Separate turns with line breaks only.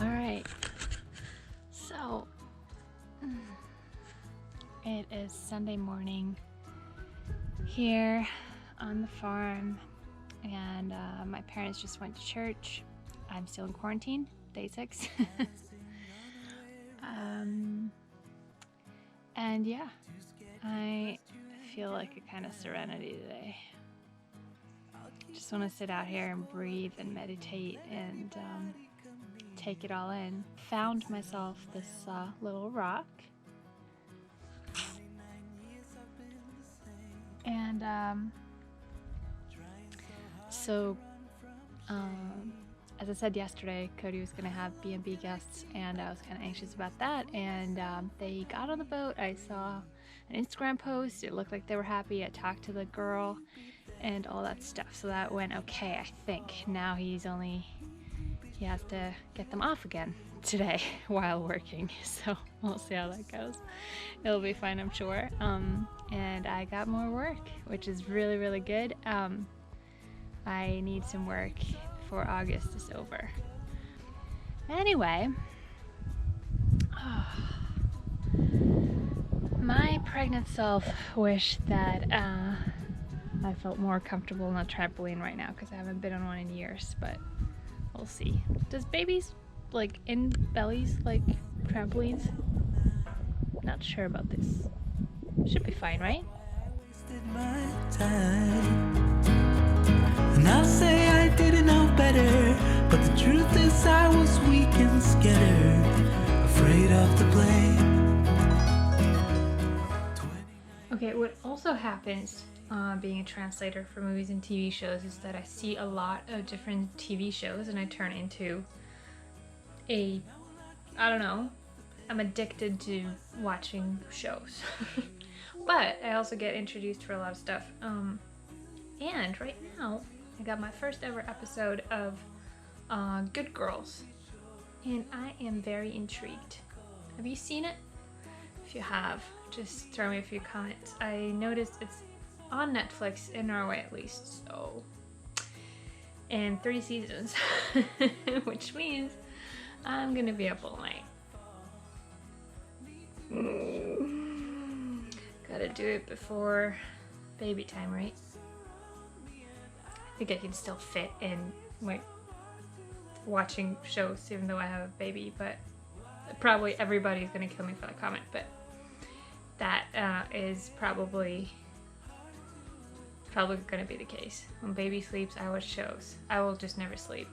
Alright, so it is Sunday morning here on the farm, and my parents just went to church. I'm still in quarantine, day 6. And yeah, I feel like a kind of serenity today. Just want to sit out here and breathe and meditate and take it all in. Found myself this little rock, and as I said yesterday, Cody was gonna have B&B guests, and I was kind of anxious about that. And they got on the boat. I saw an Instagram post. It looked like they were happy. I talked to the girl and all that stuff, so that went okay. I think now he has to get them off again today while working, so we'll see how that goes. It'll be fine, I'm sure. And I got more work, which is really, really good. I need some work before August is over. Anyway, my pregnant self wished that I felt more comfortable on a trampoline right now, because I haven't been on one in years, but we'll see. Does babies in bellies like trampolines? Not sure about this. Should be fine, right?
And I'll say I didn't know better, but the truth is I was weak and scared, afraid of the blame.
Okay, what also happens being a translator for movies and TV shows is that I see a lot of different TV shows, and I turn into I'm addicted to watching shows. But I also get introduced for a lot of stuff. And right now, I got my first ever episode of Good Girls, and I am very intrigued. Have you seen it? If you have, just throw me a few comments. I noticed it's on Netflix in Norway at least, so, and 3 seasons, which means I'm gonna be up all night. Gotta do it before baby time, right? I think I can still fit in watching shows even though I have a baby, but probably everybody's gonna kill me for that comment, but that is probably gonna be the case. When baby sleeps, I watch shows. I will just never sleep.